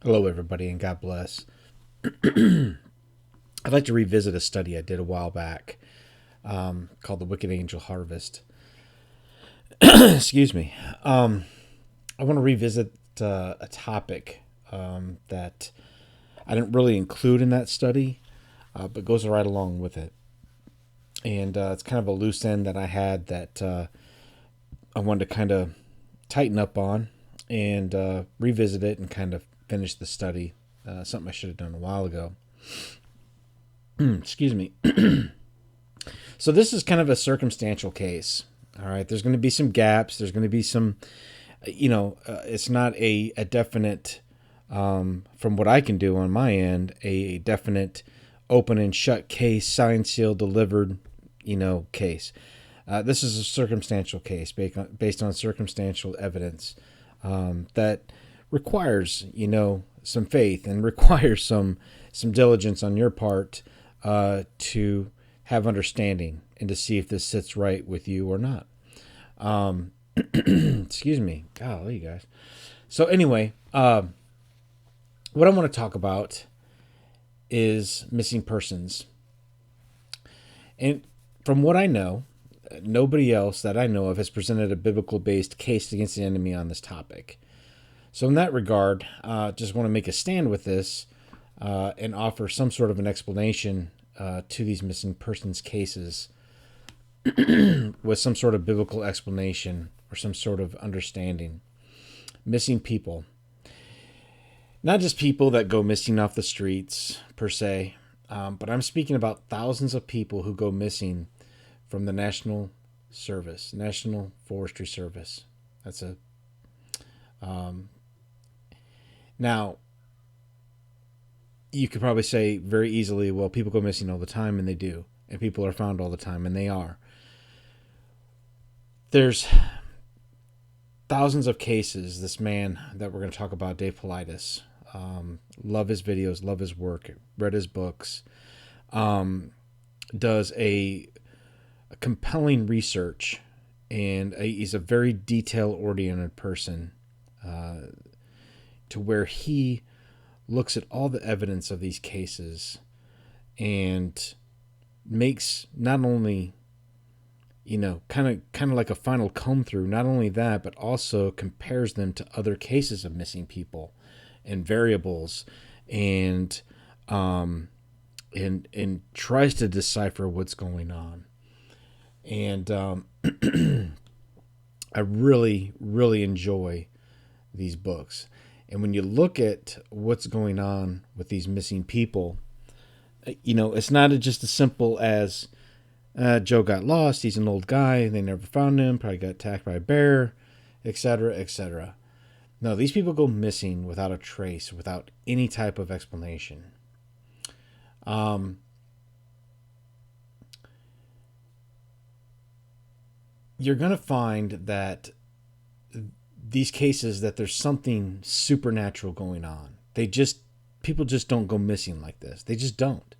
Hello, everybody, and God bless. I'd like to revisit a study I did a while back called The Wicked Angel Harvest. Excuse me. I want to revisit a topic that I didn't really include in that study, but goes right along with it. And it's kind of a loose end that I had that I wanted to kind of tighten up on and revisit it and kind of finish the study. Something I should have done a while ago. Excuse me. So this is kind of a circumstantial case. All right. There's going to be some gaps. There's going to be some, it's not a definite, from what I can do on my end, a definite open and shut case, signed, sealed, delivered, case. This is a circumstantial case based on circumstantial evidence that requires, some faith and requires some diligence on your part to have understanding and to see if this sits right with you or not. Excuse me. Golly, guys. So anyway, what I want to talk about is missing persons. And from what I know, nobody else that I know of has presented a biblical-based case against the enemy on this topic. So in that regard, just want to make a stand with this and offer some sort of an explanation to these missing persons cases with some sort of biblical explanation or some sort of understanding. Missing people. Not just people that go missing off the streets, per se, but I'm speaking about thousands of people who go missing from the National Forestry Service. That's a... Now, you could probably say very easily, well, people go missing all the time, and they do. And people are found all the time, and they are. There's thousands of cases. This man that we're going to talk about, Dave Politis, love his videos, love his work, read his books, does a compelling research, and he's a very detail-oriented person to where he looks at all the evidence of these cases and makes not only kind of like a final come through, not only that, but also compares them to other cases of missing people and variables and tries to decipher what's going on. And I really enjoy these books. And when you look at what's going on with these missing people, it's not just as simple as Joe got lost. He's an old guy. They never found him. Probably got attacked by a bear, etc., etc. No, these people go missing without a trace, without any type of explanation. You're going to find that these cases that there's something supernatural going on. People just don't go missing like this. They just don't.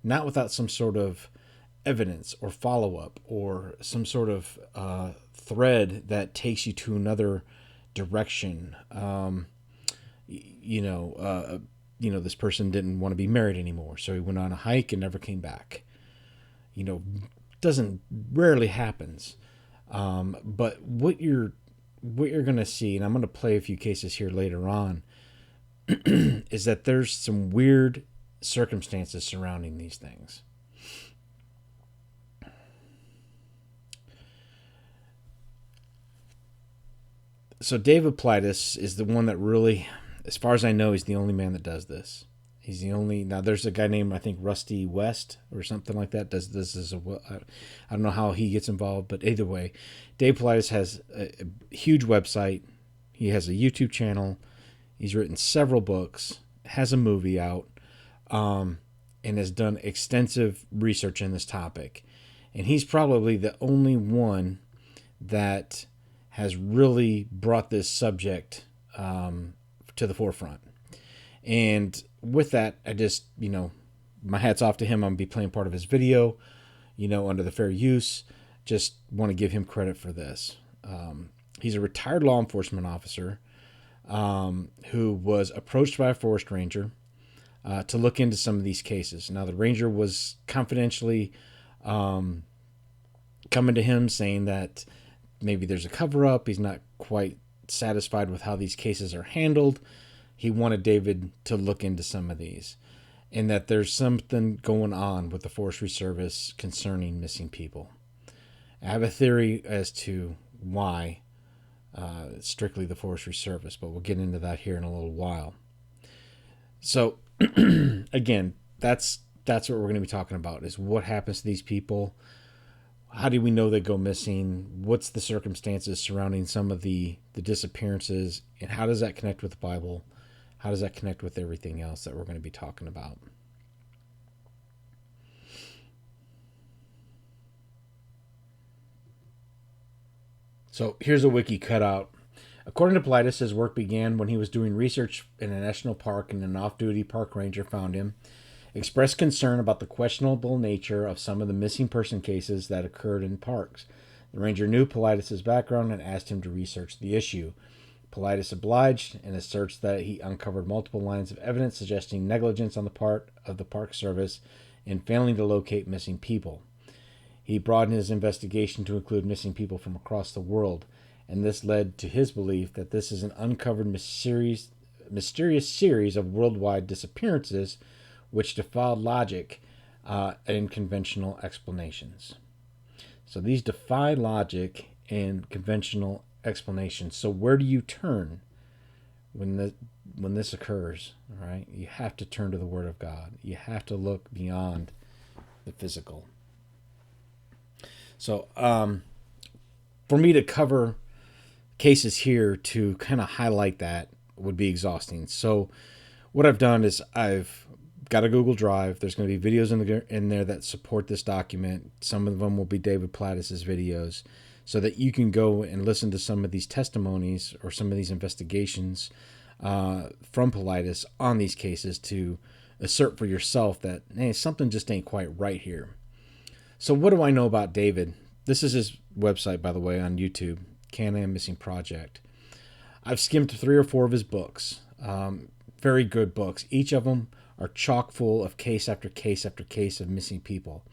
Not without some sort of evidence or follow-up or some sort of thread that takes you to another direction. This person didn't want to be married anymore, so he went on a hike and never came back. Doesn't rarely happens. But what you're going to see, and I'm going to play a few cases here later on, is that there's some weird circumstances surrounding these things. So David Plitus is the one that really, as far as I know, he's the only man that does this. He's the only. Now there's a guy named, I think, Rusty West or something like that. Does this as I don't know how he gets involved, but either way, Dave Politis has a huge website. He has a YouTube channel. He's written several books. Has a movie out, and has done extensive research in this topic. And he's probably the only one that has really brought this subject to the forefront. And with that, I just, my hat's off to him. I'm going to be playing part of his video, under the fair use. Just want to give him credit for this. He's a retired law enforcement officer. who was approached by a forest ranger to look into some of these cases. Now, the ranger was confidentially coming to him saying that maybe there's a cover up. He's not quite satisfied with how these cases are handled. He wanted David to look into some of these, and that there's something going on with the Forestry Service concerning missing people. I have a theory as to why strictly the Forestry Service, but we'll get into that here in a little while. So, again, that's what we're going to be talking about, is what happens to these people. How do we know they go missing? What's the circumstances surrounding some of the disappearances? And how does that connect with the Bible? How does that connect with everything else that we're going to be talking about? So here's a wiki cutout. According to Politis, his work began when he was doing research in a national park and an off-duty park ranger found him, expressed concern about the questionable nature of some of the missing person cases that occurred in parks. The ranger knew Politis' background and asked him to research the issue. Politis obliged and asserts that he uncovered multiple lines of evidence suggesting negligence on the part of the Park Service in failing to locate missing people. He broadened his investigation to include missing people from across the world, and this led to his belief that this is an uncovered mysterious series of worldwide disappearances which defied logic and conventional explanations. So these defy logic and conventional explanations. So where do you turn when this occurs? All right, you have to turn to the Word of God. You have to look beyond the physical. So for me to cover cases here to kind of highlight that would be exhausting. So what I've done is I've got a Google Drive. There's going to be videos in there that support this document. Some of them will be David Plattis' videos, so that you can go and listen to some of these testimonies or some of these investigations from Politis on these cases to assert for yourself that, hey, something just ain't quite right here. So what do I know about David? This is his website, by the way, on YouTube, Can-Am Missing Project. I've skimmed 3 or 4 of his books. Very good books. Each of them are chock full of case after case after case of missing people,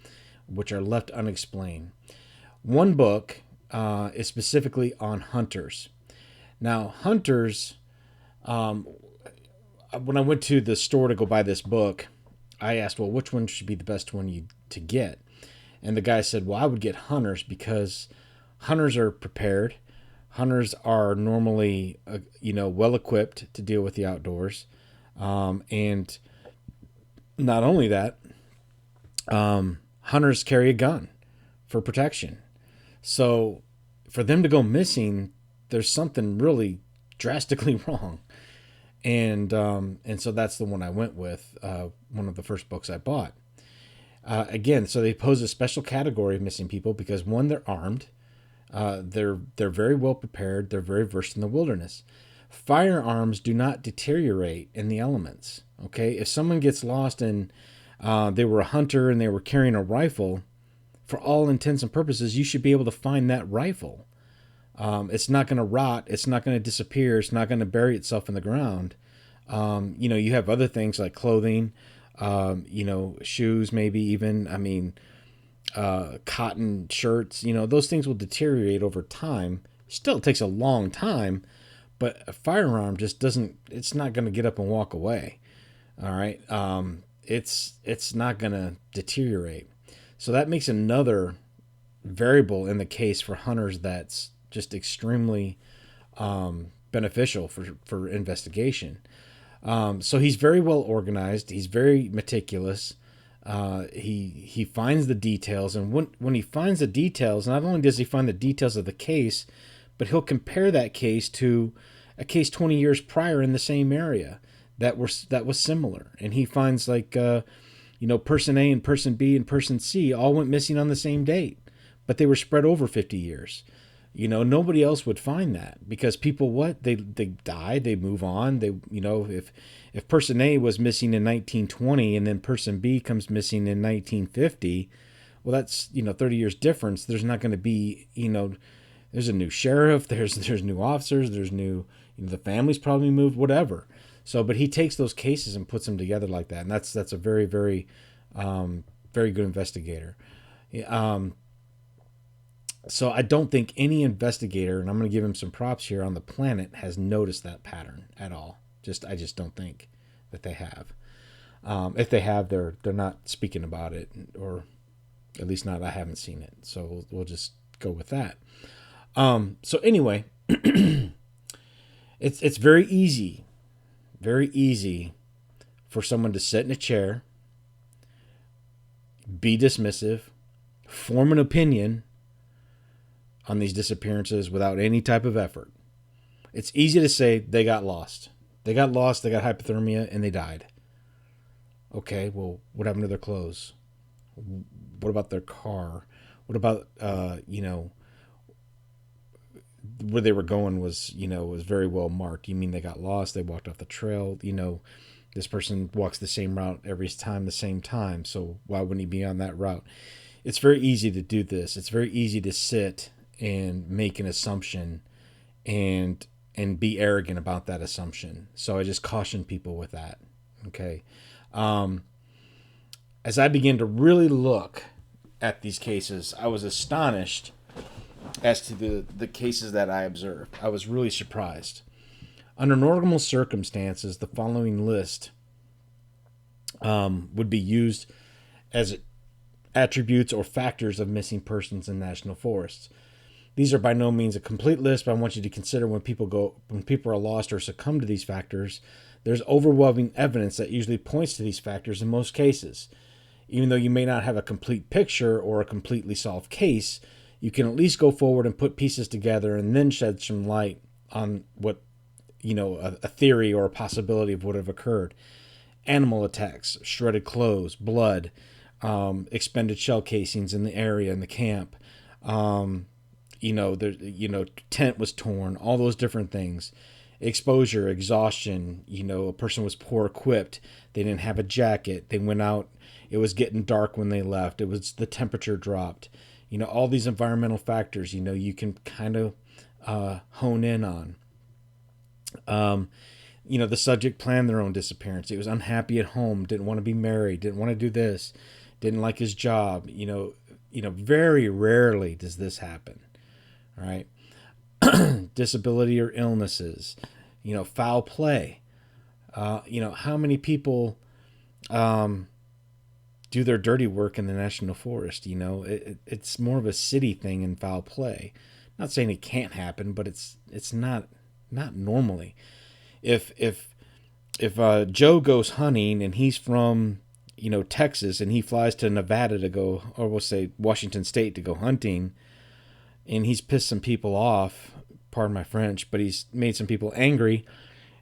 which are left unexplained. One book is specifically on hunters. Now, hunters, when I went to the store to go buy this book, I asked, well, which one should be the best one to get? And the guy said, well, I would get hunters because hunters are prepared. Hunters are normally, well equipped to deal with the outdoors. And not only that, hunters carry a gun for protection. So for them to go missing, there's something really drastically wrong. And so that's the one I went with, one of the first books I bought. Again, so they pose a special category of missing people because, one, they're armed. They're very well prepared. They're very versed in the wilderness. Firearms do not deteriorate in the elements. Okay, if someone gets lost and they were a hunter and they were carrying a rifle, for all intents and purposes, you should be able to find that rifle. It's not going to rot. It's not going to disappear. It's not going to bury itself in the ground. You have other things like clothing, shoes, maybe even, cotton shirts, those things will deteriorate over time. Still, it takes a long time, but a firearm just doesn't, it's not going to get up and walk away. All right. It's not going to deteriorate. So that makes another variable in the case for hunters that's just extremely beneficial for investigation. So he's very well organized. He's very meticulous. He finds the details, and when he finds the details, not only does he find the details of the case, but he'll compare that case to a case 20 years prior in the same area that was similar. And he finds person A and person B and person C all went missing on the same date, but they were spread over 50 years. Nobody else would find that because people, they die, they move on. If person A was missing in 1920 and then person B comes missing in 1950, well, that's, 30 years difference. There's not going to be, there's a new sheriff, there's new officers, there's new, The family's probably moved, whatever. So, but he takes those cases and puts them together like that, and that's a very, very, very good investigator. So I don't think any investigator, and I'm going to give him some props here, on the planet has noticed that pattern at all. I just don't think that they have. If they have, they're not speaking about it, or at least not. I haven't seen it, so we'll just go with that. So anyway, it's very easy for someone to sit in a chair, be dismissive, form an opinion on these disappearances without any type of effort. It's easy to say they got lost. They got hypothermia, and they died. Okay, well, what happened to their clothes? What about their car? What about, where they were going was very well marked. You mean they got lost? They walked off the trail? This person walks the same route every time, the same time. So why wouldn't he be on that route? It's very easy to do this. It's very easy to sit and make an assumption and be arrogant about that assumption. So I just caution people with that. Okay. As I began to really look at these cases, I was astonished as to the cases that I observed. I was really surprised. Under normal circumstances, the following list would be used as attributes or factors of missing persons in national forests. These are by no means a complete list, but I want you to consider when people are lost or succumb to these factors, there's overwhelming evidence that usually points to these factors in most cases. Even though you may not have a complete picture or a completely solved case, you can at least go forward and put pieces together and then shed some light on what, a theory or a possibility of what have occurred. Animal attacks, shredded clothes, blood, expended shell casings in the area, in the camp, tent was torn, all those different things. Exposure, exhaustion, a person was poor equipped. They didn't have a jacket. They went out. It was getting dark when they left. It was the temperature dropped. All these environmental factors, you can kind of hone in on. The subject planned their own disappearance. He was unhappy at home, didn't want to be married, didn't want to do this, didn't like his job. Very rarely does this happen. All right. Disability or illnesses, foul play. How many people do their dirty work in the national forest? It's more of a city thing in foul play. Not saying it can't happen, but it's not normally. If Joe goes hunting and he's from Texas, and he flies to Nevada to go, or we'll say Washington State to go hunting, and he's pissed some people off, pardon my French, but he's made some people angry,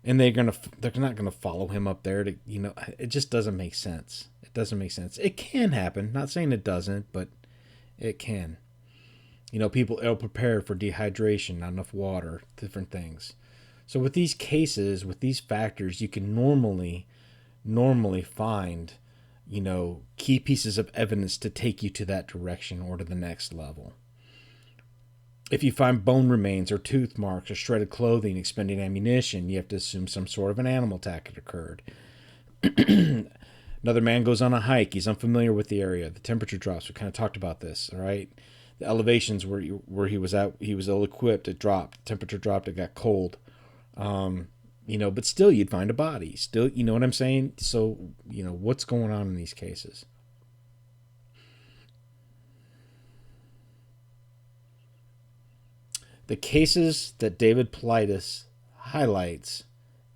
and they're not gonna follow him up there to it just doesn't make sense. It doesn't make sense. It can happen. Not saying it doesn't, but it can. People ill prepared for dehydration, not enough water, different things. So with these cases, with these factors, you can normally find key pieces of evidence to take you to that direction or to the next level. If you find bone remains or tooth marks or shredded clothing, expended ammunition, you have to assume some sort of an animal attack had occurred. Another man goes on a hike. He's unfamiliar with the area. The temperature drops. We kind of talked about this, all right? The elevations where he was at, he was ill-equipped. It dropped. Temperature dropped. It got cold. But still you'd find a body. Still, you know what I'm saying? So, what's going on in these cases? The cases that David Paulides highlights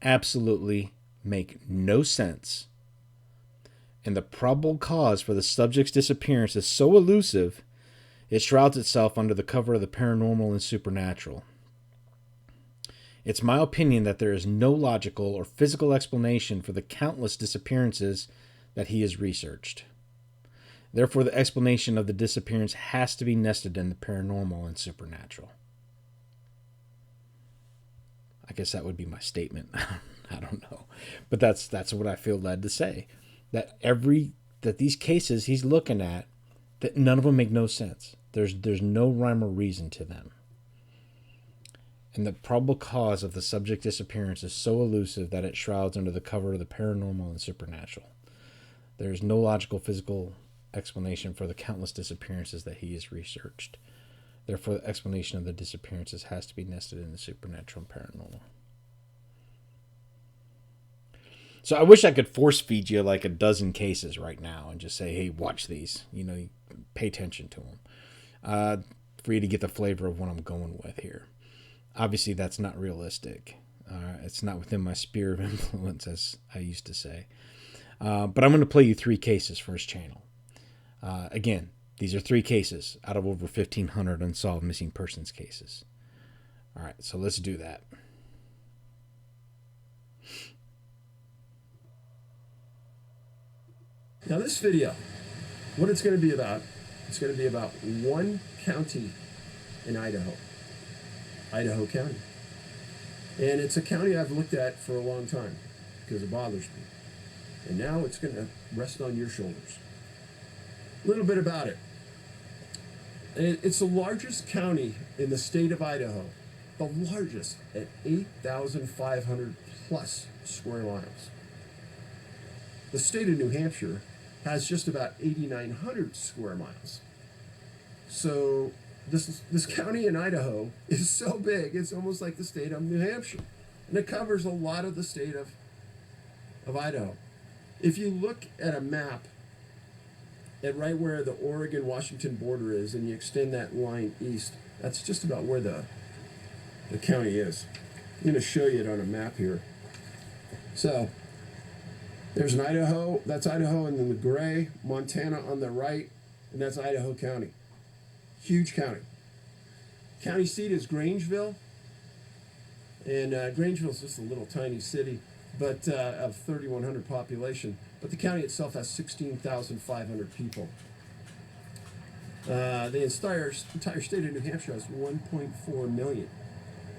absolutely make no sense, and the probable cause for the subject's disappearance is so elusive, it shrouds itself under the cover of the paranormal and supernatural. It's my opinion that there is no logical or physical explanation for the countless disappearances that he has researched. Therefore, the explanation of the disappearance has to be nested in the paranormal and supernatural. I guess that would be my statement. I don't know. But that's what I feel led to say. That these cases he's looking at, that none of them make no sense. There's no rhyme or reason to them. and the probable cause of the subject disappearance is so elusive that it shrouds under the cover of the paranormal and supernatural. There is no logical physical explanation for the countless disappearances that he has researched. Therefore, the explanation of the disappearances has to be nested in the supernatural and paranormal. So I wish I could force feed you like a dozen cases right now and just say, hey, watch these. You know, pay attention to them. For you to get the flavor of what I'm going with here. Obviously, that's not realistic. It's not within my sphere of influence, as I used to say. But I'm going to play you 3 cases for his channel. Again, these are 3 cases out of over 1,500 unsolved missing persons cases. All right, so let's do that. Now this video, what it's going to be about, it's going to be about one county in Idaho, Idaho County. And it's a county I've looked at for a long time because it bothers me. And now it's going to rest on your shoulders. A little bit about it. It's the largest county in the state of Idaho, the largest at 8,500 plus square miles. The state of New Hampshire has just about 8,900 square miles. So this county in Idaho is so big, it's almost like the state of New Hampshire. And it covers a lot of the state of Idaho. If you look at a map at right where the Oregon-Washington border is, and you extend that line east, that's just about where the county is. I'm going to show you it on a map here. So there's an Idaho, that's Idaho, and then the gray, Montana on the right, and that's Idaho County. Huge county. County seat is Grangeville, and Grangeville is just a little tiny city, but of 3,100 population. But the county itself has 16,500 people. The entire state of New Hampshire has 1.4 million.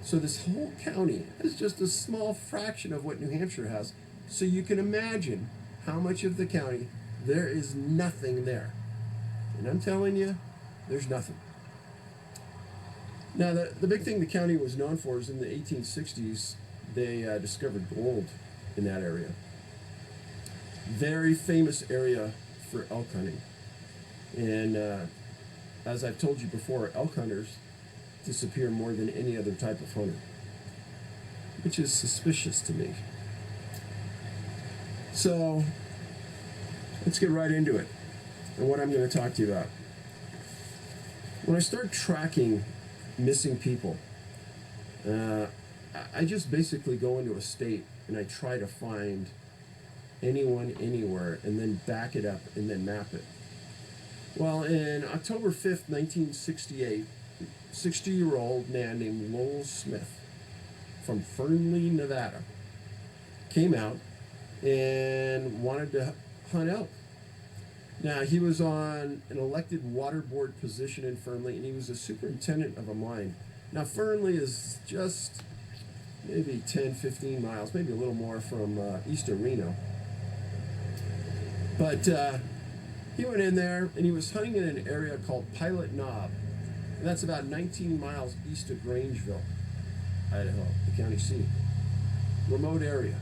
So this whole county is just a small fraction of what New Hampshire has. So you can imagine how much of the county there is nothing there. And I'm telling you, there's nothing. Now, the big thing the county was known for is in the 1860s, they discovered gold in that area. Very famous area for elk hunting. And as I've told you before, elk hunters disappear more than any other type of hunter, which is suspicious to me. So let's get right into it and what I'm going to talk to you about. When I start tracking missing people, I just basically go into a state and I try to find anyone anywhere and then back it up and then map it. Well, in October 5th, 1968, 60-year-old man named Lowell Smith from Fernley, Nevada, came out and wanted to hunt elk. Now, he was on an elected water board position in Fernley, and he was a superintendent of a mine. Now, Fernley is just maybe 10, 15 miles, maybe a little more from east of Reno. But he went in there, and he was hunting in an area called Pilot Knob. And that's about 19 miles east of Grangeville, Idaho, the county seat. Remote area.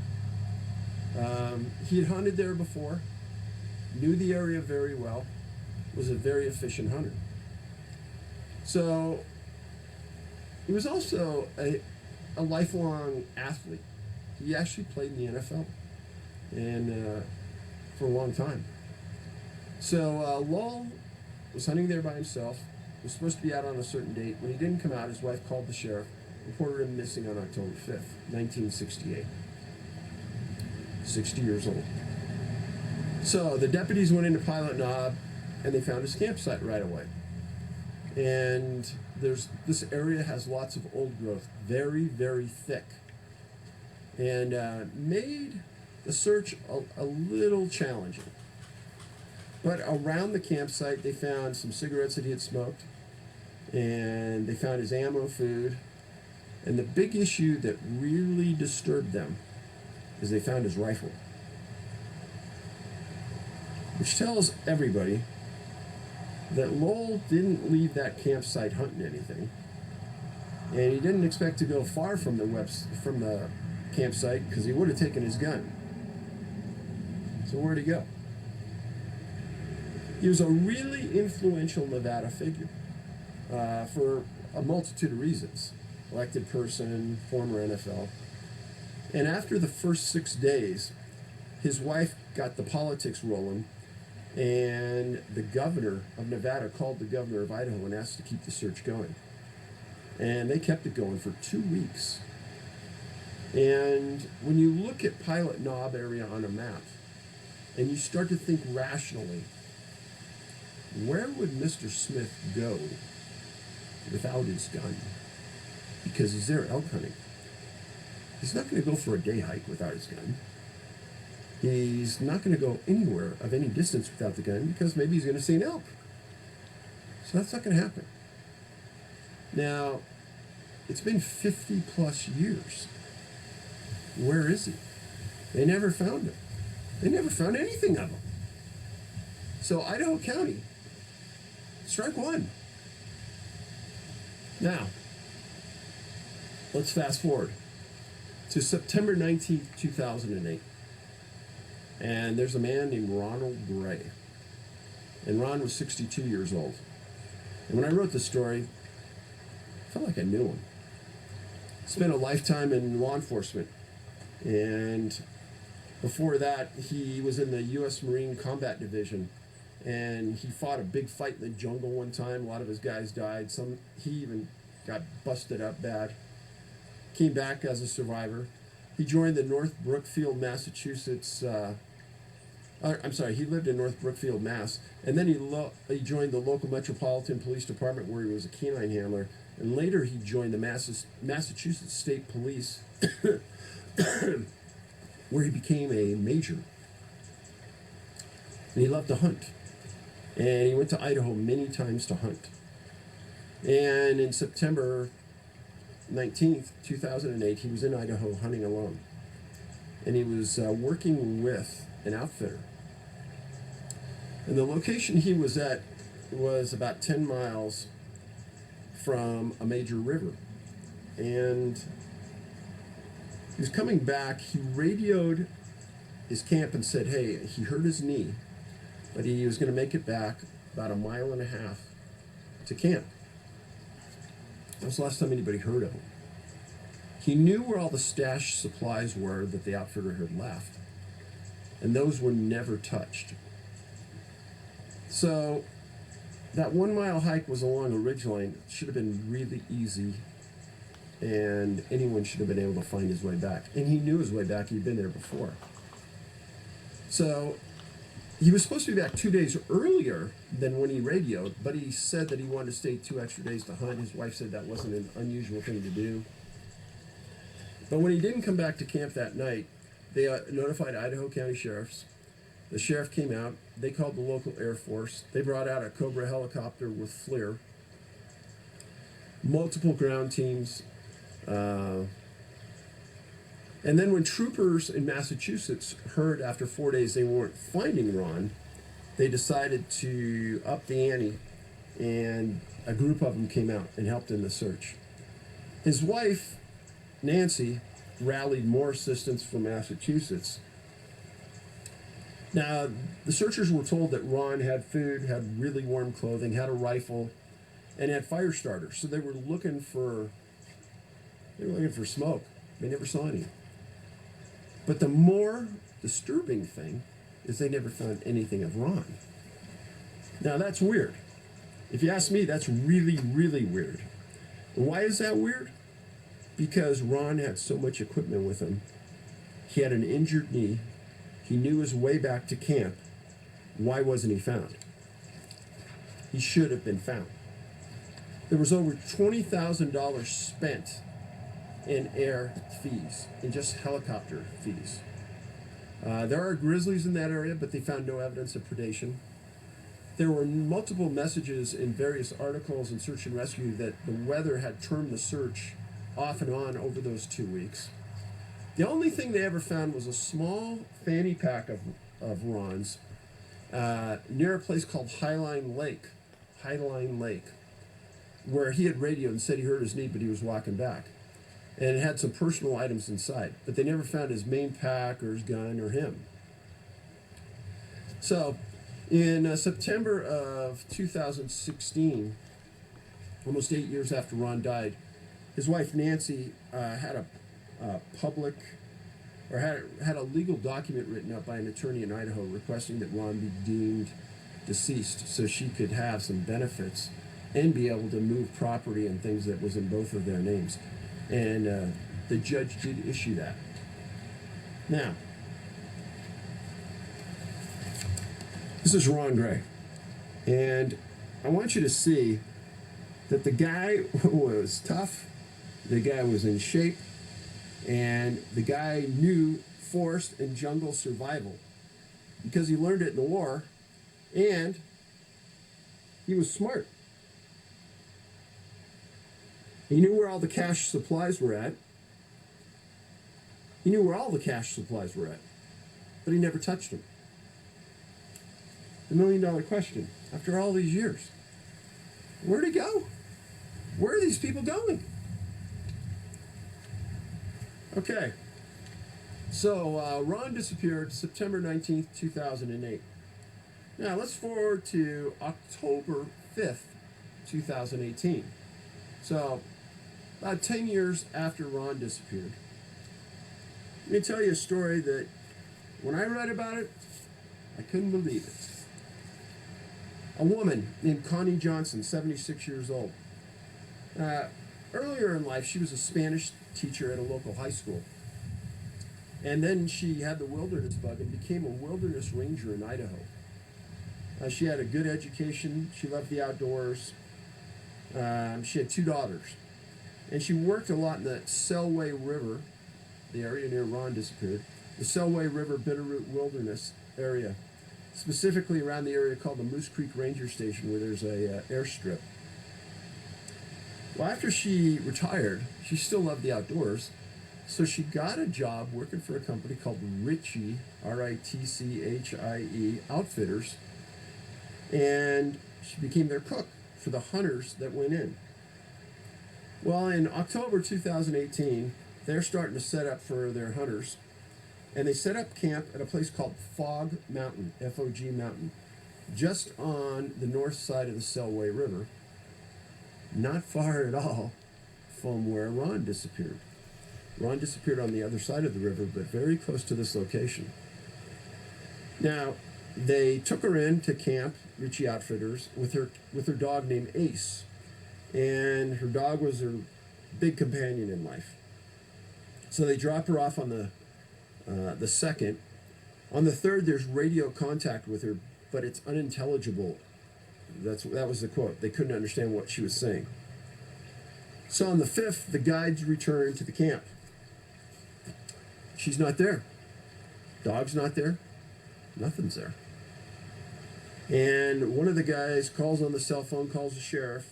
He had hunted there before, knew the area very well, was a very efficient hunter. So he was also a lifelong athlete. He actually played in the NFL and for a long time. So Lowell was hunting there by himself, was supposed to be out on a certain date. When he didn't come out, his wife called the sheriff, reported him missing on October 5th, 1968. 60 years old. So the deputies went into Pilot Knob and they found his campsite right away. And this area has lots of old growth, very, very thick, and made the search a little challenging. But around the campsite, they found some cigarettes that he had smoked, and they found his ammo, food, and the big issue that really disturbed them is they found his rifle, which tells everybody that Lowell didn't leave that campsite hunting anything. And he didn't expect to go far from from the campsite because he would have taken his gun. So where'd he go? He was a really influential Nevada figure for a multitude of reasons. Elected person, former NFL. And after the first 6 days, his wife got the politics rolling, and the governor of Nevada called the governor of Idaho and asked to keep the search going. And they kept it going for 2 weeks. And when you look at Pilot Knob area on a map, and you start to think rationally, where would Mr. Smith go without his gun? Because he's there elk hunting. He's not going to go for a day hike without his gun. He's not going to go anywhere of any distance without the gun because maybe he's going to see an elk. So that's not going to happen. Now, it's been 50 plus years. Where is he? They never found him. They never found anything of him. So Idaho County, strike one. Now, let's fast forward to September 19th, 2008. And there's a man named Ronald Gray. And Ron was 62 years old. And when I wrote this story, I felt like I knew him. Spent a lifetime in law enforcement. And before that, he was in the U.S. Marine Combat Division. And he fought a big fight in the jungle one time. A lot of his guys died. He even got busted up bad. Came back as a survivor. He joined the North Brookfield, Massachusetts. He lived in North Brookfield, Mass. And then he joined the local Metropolitan Police Department where he was a canine handler. And later he joined the Massachusetts State Police where he became a major. And he loved to hunt. And he went to Idaho many times to hunt. And in September 19th, 2008, he was in Idaho hunting alone. And he was working with an outfitter. And the location he was at was about 10 miles from a major river. And he was coming back. He radioed his camp and said, hey, he hurt his knee, but he was going to make it back about 1.5 miles to camp. That was the last time anybody heard of him. He knew where all the stash supplies were that the outfitter had left, and those were never touched. So that 1 mile hike was along a ridgeline. It should have been really easy, and anyone should have been able to find his way back. And he knew his way back. He'd been there before. So he was supposed to be back 2 days earlier than when he radioed, but he said that he wanted to stay 2 extra days to hunt. His wife said that wasn't an unusual thing to do. But when he didn't come back to camp that night, they notified Idaho County Sheriffs. The sheriff came out. They called the local Air Force. They brought out a Cobra helicopter with FLIR. Multiple ground teams. And then when troopers in Massachusetts heard after 4 days they weren't finding Ron, they decided to up the ante, and a group of them came out and helped in the search. His wife, Nancy, rallied more assistance from Massachusetts. Now, the searchers were told that Ron had food, had really warm clothing, had a rifle, and had fire starters. So they were looking for smoke. They never saw any. But the more disturbing thing is they never found anything of Ron. Now, that's weird. If you ask me, that's really, really weird. And why is that weird? Because Ron had so much equipment with him. He had an injured knee. He knew his way back to camp. Why wasn't he found? He should have been found. There was over $20,000 spent in air fees, in just helicopter fees. There are grizzlies in that area, but they found no evidence of predation. There were multiple messages in various articles in search and rescue that the weather had turned the search off and on over those 2 weeks. The only thing they ever found was a small fanny pack of Ron's near a place called Highline Lake. where he had radioed and said he hurt his knee, but he was walking back. And it had some personal items inside, but they never found his main pack or his gun or him. So, in September of 2016, almost 8 years after Ron died, his wife Nancy had a public, or had a legal document written up by an attorney in Idaho requesting that Ron be deemed deceased so she could have some benefits and be able to move property and things that was in both of their names. And the judge did issue that. Now, this is Ron Gray. And I want you to see that the guy was tough, the guy was in shape, and the guy knew forest and jungle survival because he learned it in the war, and he was smart. He knew where all the cache supplies were at. He knew where all the cache supplies were at, but he never touched them. The $1 million question, after all these years, where'd he go? Where are these people going? Okay, so Ron disappeared September 19th, 2008. Now let's forward to October 5th, 2018. So about 10 years after Ron disappeared. Let me tell you a story that when I read about it, I couldn't believe it. A woman named Connie Johnson, 76 years old. Earlier in life, she was a Spanish teacher at a local high school. And then she had the wilderness bug and became a wilderness ranger in Idaho. She had a good education. She loved the outdoors. She had 2 daughters. And she worked a lot in the Selway River, the area near Ron disappeared, the Selway River Bitterroot Wilderness area, specifically around the area called the Moose Creek Ranger Station, where there's a airstrip. Well, after she retired, she still loved the outdoors, so she got a job working for a company called Ritchie, Ritchie Outfitters, and she became their cook for the hunters that went in. Well, in October 2018, they're starting to set up for their hunters, and they set up camp at a place called Fog Mountain, F-O-G Mountain, just on the north side of the Selway River, not far at all from where Ron disappeared. Ron disappeared on the other side of the river, but very close to this location. Now, they took her in to camp, Ritchie Outfitters, with her dog named Ace, and her dog was her big companion in life. So they drop her off on the second. On the third, there's radio contact with her, but it's unintelligible. That was the quote. They couldn't understand what she was saying. So on the 5th, the guides return to the camp. She's not there. Dog's not there. Nothing's there. And one of the guys calls on the cell phone, calls the sheriff,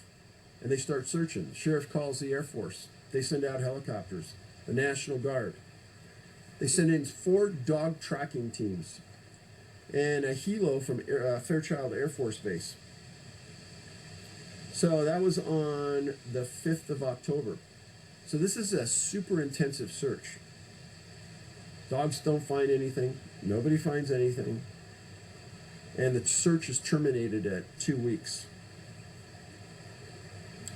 and they start searching. The sheriff calls the Air Force. They send out helicopters, the National Guard. They send in 4 dog tracking teams and a helo from Fairchild Air Force Base. So that was on the 5th of October. So this is a super intensive search. Dogs don't find anything. Nobody finds anything. And the search is terminated at 2 weeks.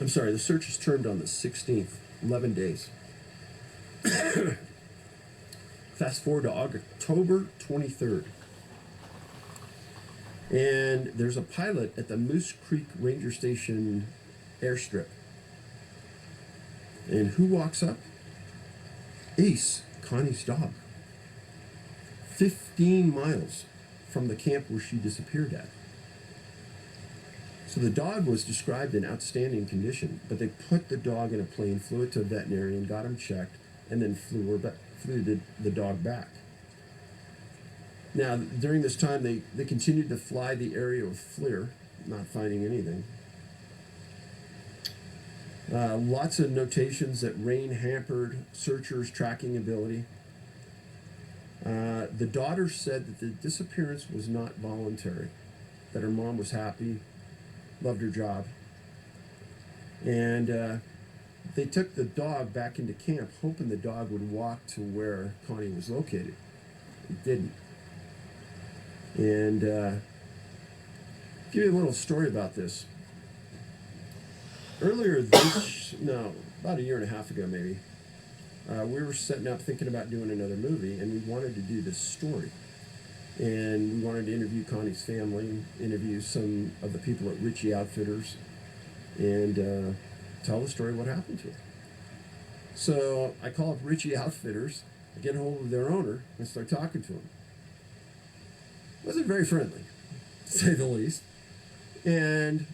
I'm sorry, the search is termed on the 16th, 11 days. Fast forward to October 23rd. And there's a pilot at the Moose Creek Ranger Station airstrip. And who walks up? Ace, Connie's dog. 15 miles from the camp where she disappeared at. So the dog was described in outstanding condition, but they put the dog in a plane, flew it to a veterinarian, got him checked, and then flew the dog back. Now, during this time, they continued to fly the area with FLIR, not finding anything. Lots of notations that rain hampered searchers' tracking ability. The daughter said that the disappearance was not voluntary, that her mom was happy, loved her job. And they took the dog back into camp, hoping the dog would walk to where Connie was located. It didn't. And give you a little story about this. Earlier about a year and a half ago maybe, we were setting up thinking about doing another movie, and we wanted to do this story. And we wanted to interview Connie's family, interview some of the people at Ritchie Outfitters, and tell the story of what happened to her. So I call up Ritchie Outfitters, I get a hold of their owner, and start talking to him. Wasn't very friendly, to say the least. And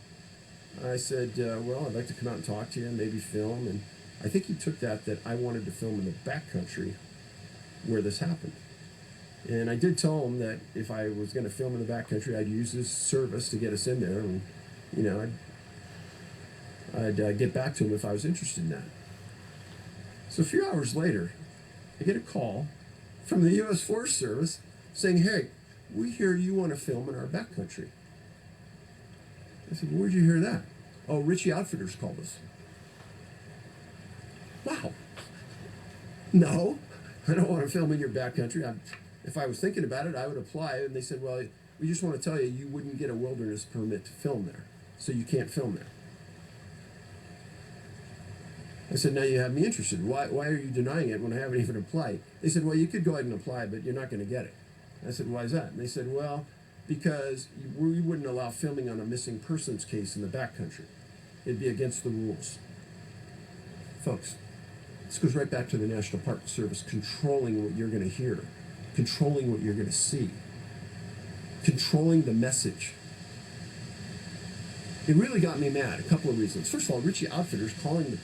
I said, well, I'd like to come out and talk to you, maybe film. And I think he took that I wanted to film in the backcountry where this happened. And I did tell him that if I was going to film in the backcountry, I'd use his service to get us in there. And, you know, I'd get back to him if I was interested in that. So a few hours later, I get a call from the U.S. Forest Service saying, hey, we hear you want to film in our backcountry. I said, where'd you hear that? Oh, Ritchie Outfitters called us. Wow. No, I don't want to film in your backcountry. If I was thinking about it, I would apply. And they said, well, we just want to tell you, you wouldn't get a wilderness permit to film there, so you can't film there. I said, now you have me interested. Why are you denying it when I haven't even applied? They said, well, you could go ahead and apply, but you're not going to get it. I said, why is that? And they said, well, because we wouldn't allow filming on a missing persons case in the backcountry. It'd be against the rules. Folks, this goes right back to the National Park Service controlling what you're going to hear, controlling what you're going to see, controlling the message. It really got me mad, a couple of reasons. First of all, Ritchie Outfitters calling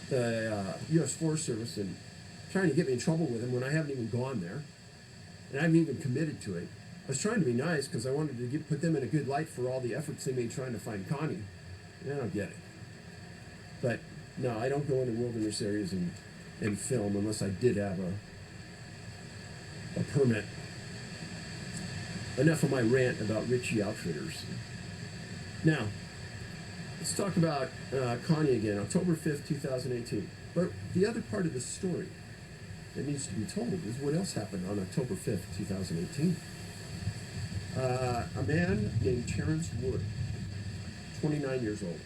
the U.S. Forest Service and trying to get me in trouble with them when I haven't even gone there, and I haven't even committed to it. I was trying to be nice because I wanted to put them in a good light for all the efforts they made trying to find Connie. And I don't get it. But no, I don't go into wilderness areas and film unless I did have a permit. Enough of my rant about Ritchie Outfitters. Now, let's talk about Connie again, October 5th, 2018. But the other part of the story that needs to be told is what else happened on October 5th, 2018. A man named Terrence Wood, 29 years old.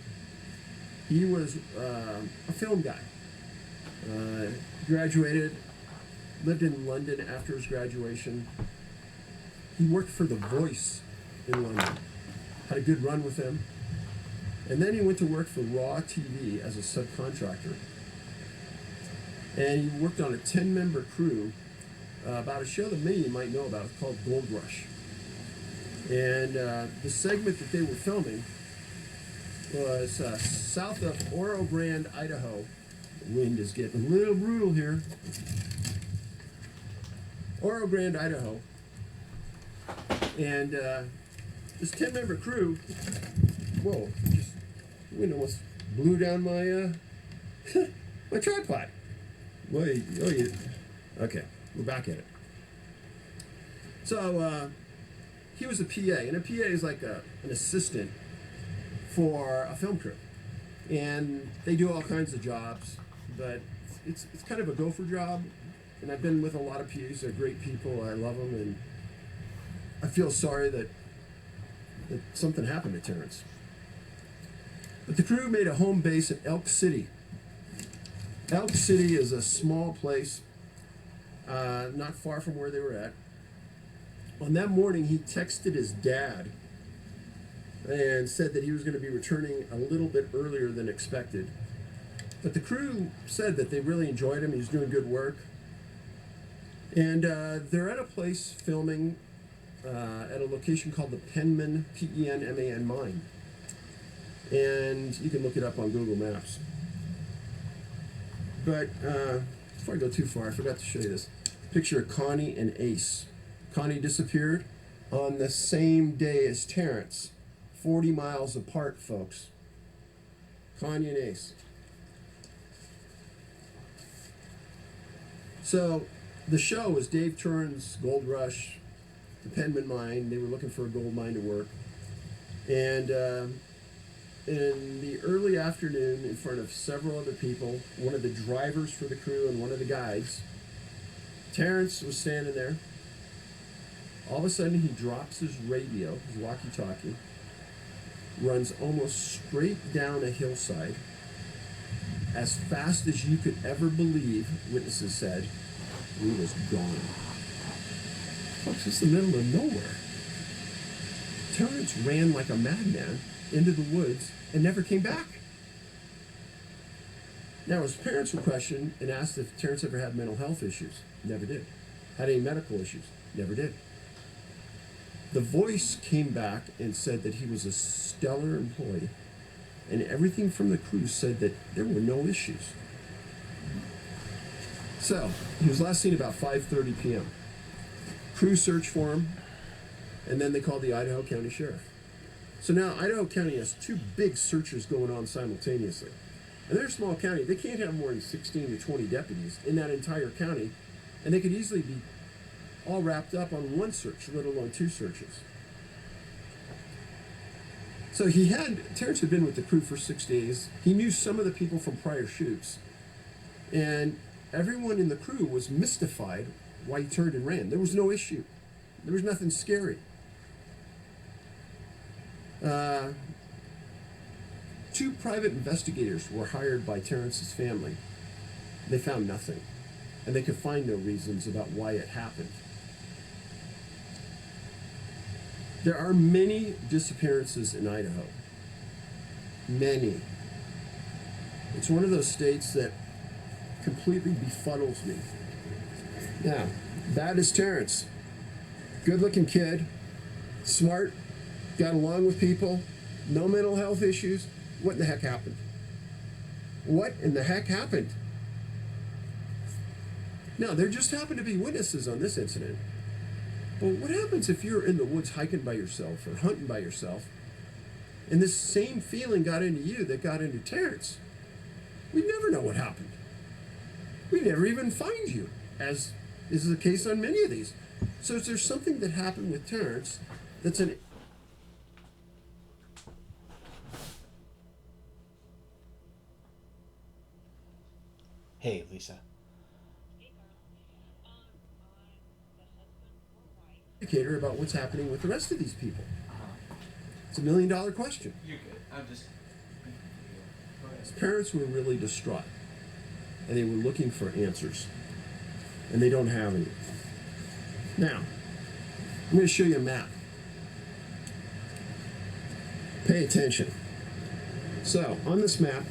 He was a film guy. Graduated, lived in London after his graduation. He worked for The Voice in London. Had a good run with them. And then he went to work for Raw TV as a subcontractor. And he worked on a 10-member crew about a show that many of you might know about called Gold Rush. And the segment that they were filming was south of Oro Grande, Idaho. The wind is getting a little brutal here. Oro Grande, Idaho. And this 10-member crew, whoa, just the wind almost blew down my my tripod. Wait, oh yeah. Okay, we're back at it. So he was a PA, and a PA is like an assistant for a film crew, and they do all kinds of jobs, but it's kind of a gopher job. And I've been with a lot of PAs. They're great people. I love them, and I feel sorry that something happened to Terrence. But the crew made a home base at Elk City. Elk City is a small place, not far from where they were at. On that morning, he texted his dad and said that he was going to be returning a little bit earlier than expected. But the crew said that they really enjoyed him. He was doing good work. And they're at a place filming at a location called the Penman, P-E-N-M-A-N mine. And you can look it up on Google Maps. But before I go too far, I forgot to show you this. Picture of Connie and Ace. Connie disappeared on the same day as Terrence. 40 miles apart, folks. Connie and Ace. So the show was Dave Turin's Gold Rush, the Penman mine. They were looking for a gold mine to work. And in the early afternoon, in front of several other people, one of the drivers for the crew and one of the guides, Terrence was standing there. All of a sudden, he drops his radio, his walkie-talkie, runs almost straight down a hillside, as fast as you could ever believe, witnesses said, he was gone. Folks, it's the middle of nowhere. Terrence ran like a madman into the woods and never came back. Now, his parents were questioned and asked if Terrence ever had mental health issues. Never did. Had any medical issues? Never did. The voice came back and said that he was a stellar employee, and everything from the crew said that there were no issues. So, he was last seen about 5:30 p.m. Crew searched for him, and then they called the Idaho County Sheriff. So now Idaho County has two big searches going on simultaneously. And they're a small county. They can't have more than 16 to 20 deputies in that entire county, and they could easily be all wrapped up on one search, let alone two searches. So Terrence had been with the crew for 6 days. He knew some of the people from prior shoots, and everyone in the crew was mystified why he turned and ran. There was no issue. There was nothing scary. Two private investigators were hired by Terrence's family. They found nothing, and they could find no reasons about why it happened. There are many disappearances in Idaho. Many. It's one of those states that completely befuddles me. Now, that is Terrence. Good-looking kid, smart, got along with people, no mental health issues. What in the heck happened? What in the heck happened? Now, there just happened to be witnesses on this incident. But what happens if you're in the woods hiking by yourself or hunting by yourself, and this same feeling got into you that got into Terrence? We never know what happened. We never even find you, as is the case on many of these. So is there something that happened with Terrence that's an... Hey, Lisa. indicator about what's happening with the rest of these people? It's $1 million question. You're good. I'm just. His parents were really distraught, and they were looking for answers, and they don't have any. Now, I'm going to show you a map. Pay attention. So, on this map,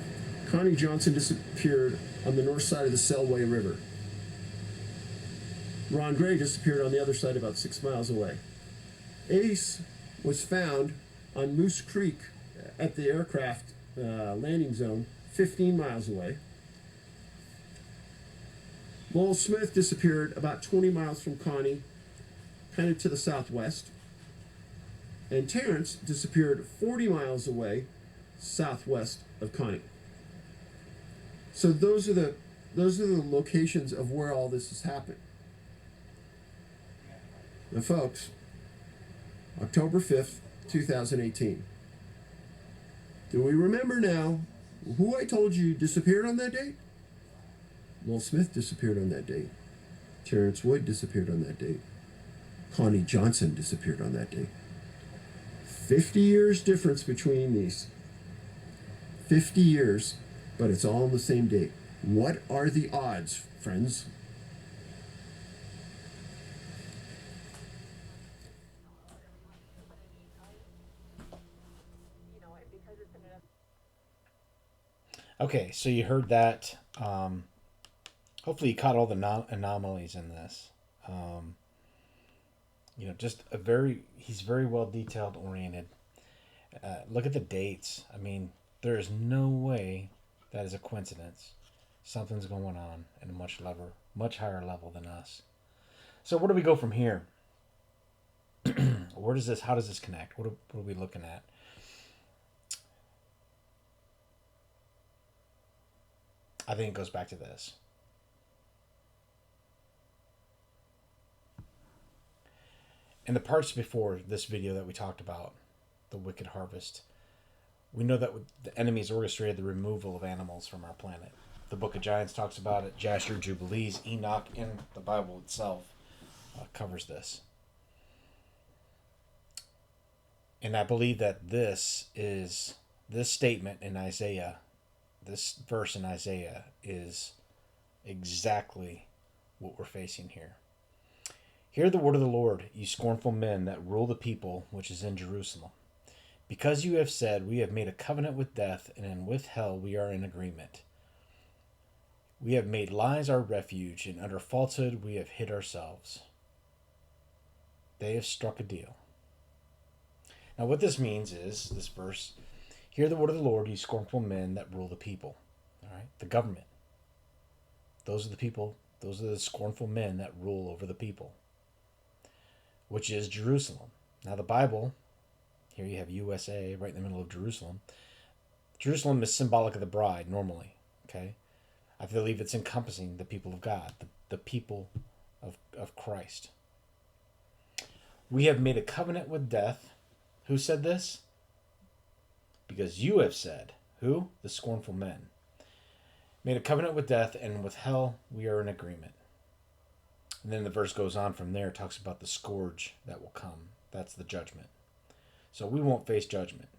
Connie Johnson disappeared on the north side of the Selway River. Ron Gray disappeared on the other side about 6 miles away. Ace was found on Moose Creek at the aircraft landing zone 15 miles away. Lowell Smith disappeared about 20 miles from Connie, kind of to the southwest. And Terrence disappeared 40 miles away, southwest of Connie. So those are the locations of where all this has happened. Now, folks, October 5th, 2018. Do we remember now who I told you disappeared on that date? Lowell Smith disappeared on that date. Terrence Wood disappeared on that date. Connie Johnson disappeared on that date. 50 years difference between these. 50 years, but it's all on the same date. What are the odds, friends? Okay, so you heard that. Hopefully you caught all the anomalies in this. Just he's very well detailed oriented. Look at the dates. I mean, there is no way that is a coincidence. Something's going on at a much higher level than us. So where do we go from here? How does this connect? What are we looking at? I think it goes back to this. In the parts before this video that we talked about, the Wicked Harvest, We know that the enemies orchestrated the removal of animals from our planet. The Book of Giants talks about it. Jasher, Jubilees, Enoch, in the Bible itself covers this. And I believe that this statement in Isaiah, this verse in Isaiah, is exactly what we're facing here. Hear the word of the Lord, you scornful men that rule the people which is in Jerusalem. Because you have said, we have made a covenant with death, and with hell we are in agreement. We have made lies our refuge, and under falsehood we have hid ourselves. They have struck a deal. Now what this means is, this verse, hear the word of the Lord, you scornful men that rule the people. All right, the government. Those are the people, those are the scornful men that rule over the people, which is Jerusalem. Now the Bible, here you have USA right in the middle of Jerusalem. Jerusalem is symbolic of the bride normally, okay? I believe it's encompassing the people of God, the people of Christ. We have made a covenant with death. Who said this? Because you have said. Who? The scornful men. Made a covenant with death, and with hell we are in agreement. And then the verse goes on from there, talks about the scourge that will come. That's the judgment. So we won't face judgment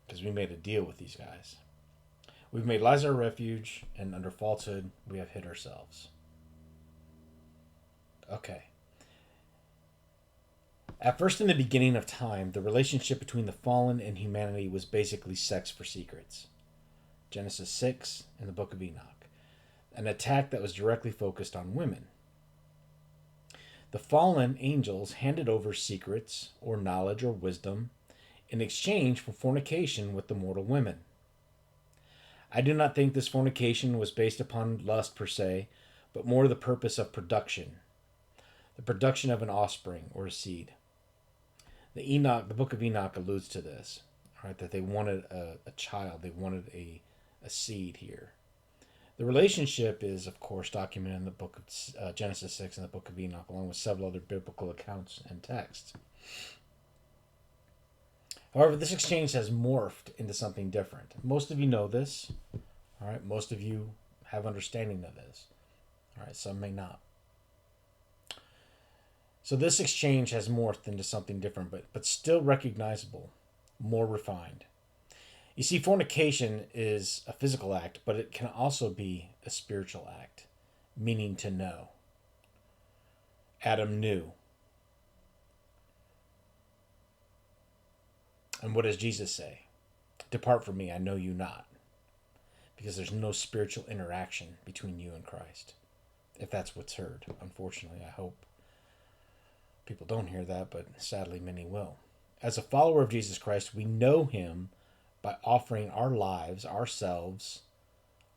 because we made a deal with these guys. We've made lies our refuge, and under falsehood we have hid ourselves. Okay. At first, in the beginning of time, the relationship between the fallen and humanity was basically sex for secrets. Genesis 6 and the Book of Enoch. An attack that was directly focused on women. The fallen angels handed over secrets or knowledge or wisdom in exchange for fornication with the mortal women. I do not think this fornication was based upon lust per se, but more the purpose of production, the production of an offspring or a seed. The Book of Enoch alludes to this, right? That they wanted a child, they wanted a seed here. The relationship is, of course, documented in the book of Genesis 6 and the Book of Enoch, along with several other biblical accounts and texts. However, this exchange has morphed into something different. Most of you know this. All right, most of you have understanding of this. All right, some may not. So this exchange has morphed into something different, but still recognizable, more refined. You see, fornication is a physical act, but it can also be a spiritual act, meaning to know. Adam knew. And what does Jesus say? Depart from me, I know you not. Because there's no spiritual interaction between you and Christ. If that's what's heard. Unfortunately, I hope people don't hear that, but sadly many will. As a follower of Jesus Christ, we know him by offering our lives, ourselves,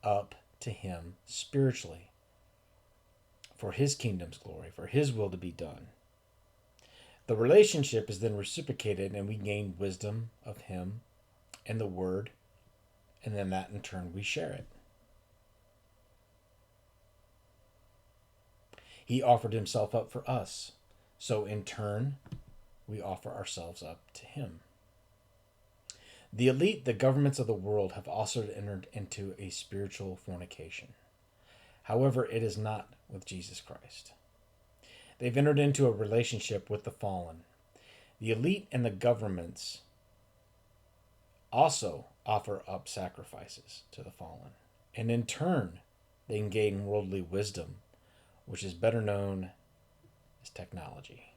up to him spiritually for his kingdom's glory, for his will to be done. The relationship is then reciprocated, and we gain wisdom of him and the word, and then that in turn we share it. He offered himself up for us, so in turn we offer ourselves up to him. The elite, the governments of the world, have also entered into a spiritual fornication. However, it is not with Jesus Christ. They've entered into a relationship with the fallen. The elite and the governments also offer up sacrifices to the fallen. And in turn, they gain worldly wisdom, which is better known as technology.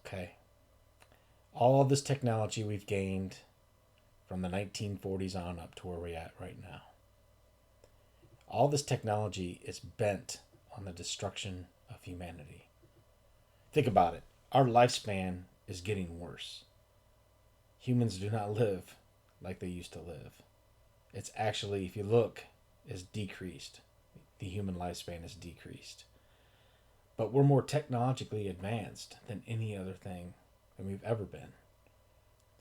Okay. All of this technology we've gained from the 1940s on up to where we're at right now. All this technology is bent on the destruction of humanity. Think about it. Our lifespan is getting worse. Humans do not live like they used to live. It's actually, if you look, is decreased. The human lifespan is decreased. But we're more technologically advanced than any other thing than we've ever been.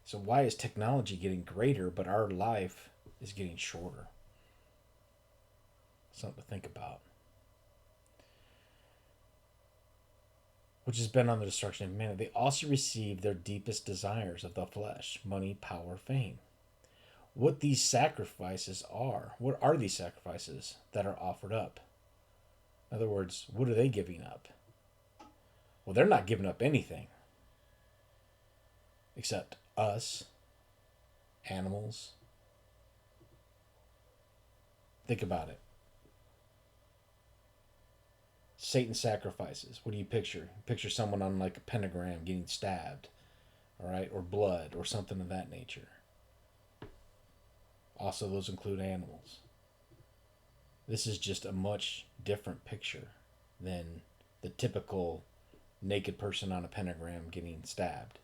So why is technology getting greater, but our life is getting shorter? Something to think about. which is bent on the destruction of humanity. They also receive their deepest desires of the flesh: money, power, fame. What these sacrifices are. What are these sacrifices that are offered up? In other words, what are they giving up? Well, they're not giving up anything except us, animals. Think about it. Satan sacrifices. What do you picture? Picture someone on like a pentagram getting stabbed, all right, or blood or something of that nature. Also, those include animals. This is just a much different picture than the typical naked person on a pentagram getting stabbed.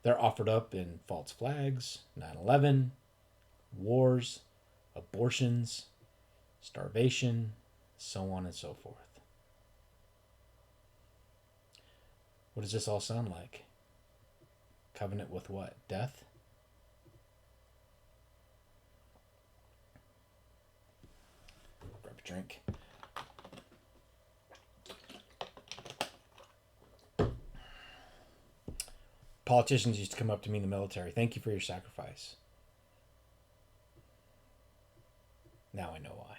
They're offered up in false flags, 9/11, wars, abortions, starvation, so on and so forth. What does this all sound like? Covenant with what? Death? Grab a drink. Politicians used to come up to me in the military. Thank you for your sacrifice. Now I know why.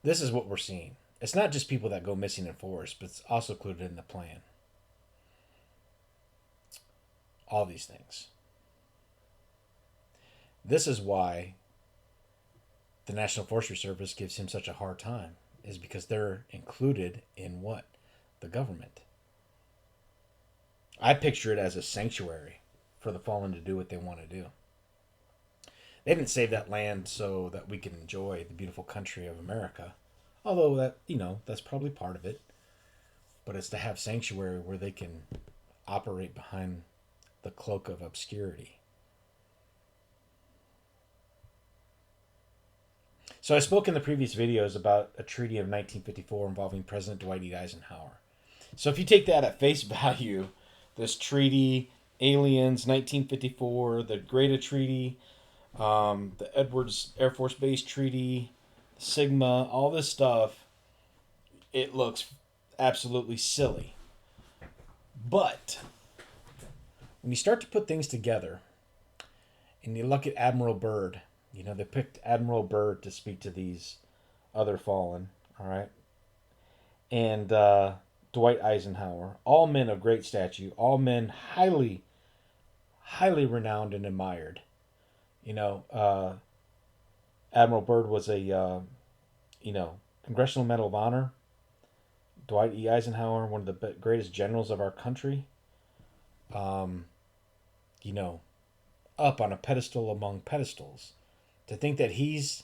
This is what we're seeing. It's not just people that go missing in forest, but it's also included in the plan. All these things. This is why the National Forestry Service gives him such a hard time, is because they're included in what? The government. I picture it as a sanctuary for the fallen to do what they want to do. They didn't save that land so that we can enjoy the beautiful country of America. Although that's probably part of it. But it's to have sanctuary where they can operate behind the cloak of obscurity. So I spoke in the previous videos about a treaty of 1954 involving President Dwight D. Eisenhower. So if you take that at face value, this treaty, aliens, 1954, the Greta Treaty, the Edwards Air Force Base Treaty, Sigma, all this stuff, it looks absolutely silly. But when you start to put things together and you look at Admiral Byrd, they picked Admiral Byrd to speak to these other fallen, all right? And Dwight Eisenhower, all men of great stature, all men highly, highly renowned and admired. Admiral Byrd was a, Congressional Medal of Honor. Dwight E. Eisenhower, one of the greatest generals of our country. Up on a pedestal among pedestals. To think that he's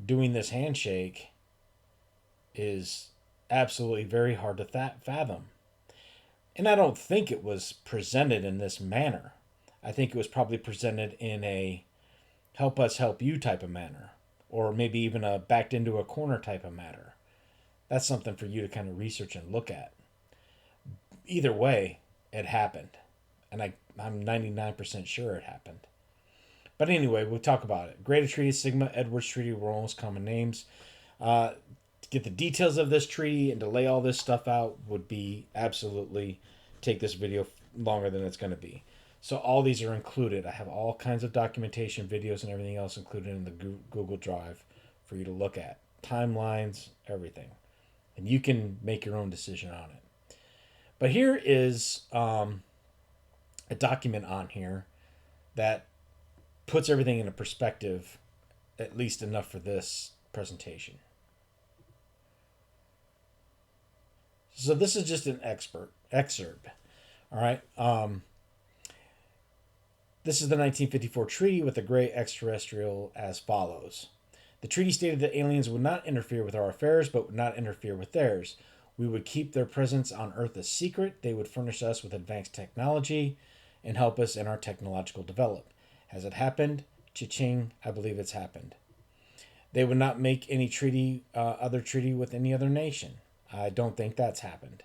doing this handshake is absolutely very hard to fathom. And I don't think it was presented in this manner. I think it was probably presented in a help us help you type of manner, or maybe even a backed into a corner type of matter. That's something for you to kind of research and look at. Either way, it happened. And I'm 99% sure it happened. But anyway, we'll talk about it. Greta Treaty, Sigma, Edwards Treaty were almost common names. To get the details of this treaty and to lay all this stuff out would be absolutely take this video longer than it's going to be. So all these are included. I have all kinds of documentation, videos, and everything else included in the Google Drive for you to look at. Timelines, everything. And you can make your own decision on it. But here is a document on here that puts everything into perspective, at least enough for this presentation. So this is just an excerpt. All right. This is the 1954 treaty with the gray extraterrestrial as follows. The treaty stated that aliens would not interfere with our affairs, but would not interfere with theirs. We would keep their presence on Earth a secret. They would furnish us with advanced technology and help us in our technological development. Has it happened? Cha-ching, I believe it's happened. They would not make any other treaty with any other nation. I don't think that's happened.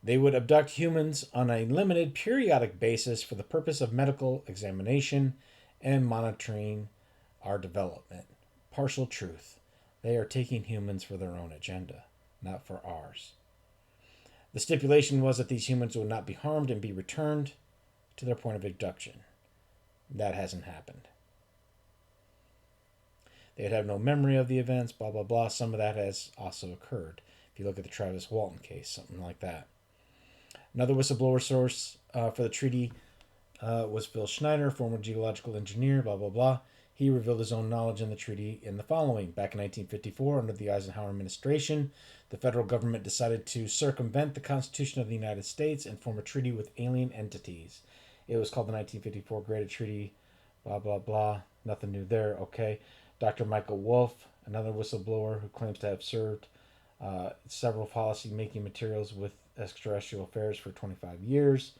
They would abduct humans on a limited periodic basis for the purpose of medical examination and monitoring our development. partial truth. They are taking humans for their own agenda, not for ours. The stipulation was that these humans would not be harmed and be returned to their point of abduction. That hasn't happened. They'd have no memory of the events, blah, blah, blah. Some of that has also occurred. If you look at the Travis Walton case, something like that. Another whistleblower source for the treaty was Phil Schneider, former geological engineer, blah, blah, blah. He revealed his own knowledge in the treaty in the following. Back in 1954, under the Eisenhower administration, the federal government decided to circumvent the Constitution of the United States and form a treaty with alien entities. It was called the 1954 Great Treaty, blah, blah, blah. Nothing new there. Okay. Dr. Michael Wolff, another whistleblower who claims to have served several policy-making materials with extraterrestrial affairs for 25 years,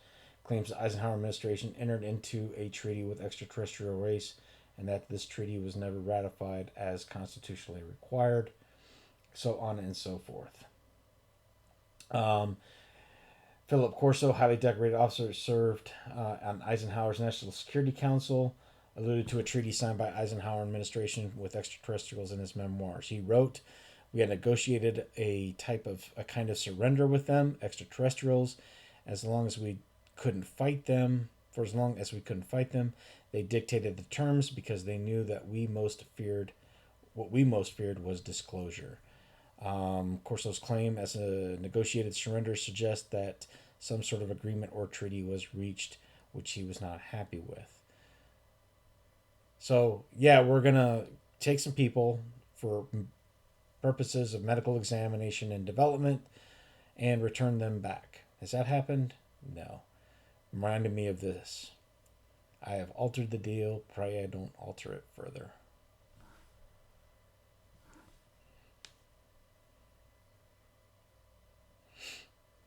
claims the Eisenhower administration entered into a treaty with extraterrestrial race and that this treaty was never ratified as constitutionally required, so on and so forth. Philip Corso, highly decorated officer, served on Eisenhower's National Security Council, alluded to a treaty signed by Eisenhower administration with extraterrestrials in his memoirs. He wrote, "We had negotiated a kind of surrender with them, extraterrestrials, as long as we couldn't fight them. For as long as we couldn't fight them, they dictated the terms because they knew that what we most feared was disclosure." Corso's claim as a negotiated surrender suggests that some sort of agreement or treaty was reached, which he was not happy with. So, yeah, we're going to take some people for purposes of medical examination and development and return them back. Has that happened? No. Reminded me of this. I have altered the deal. Pray I don't alter it further.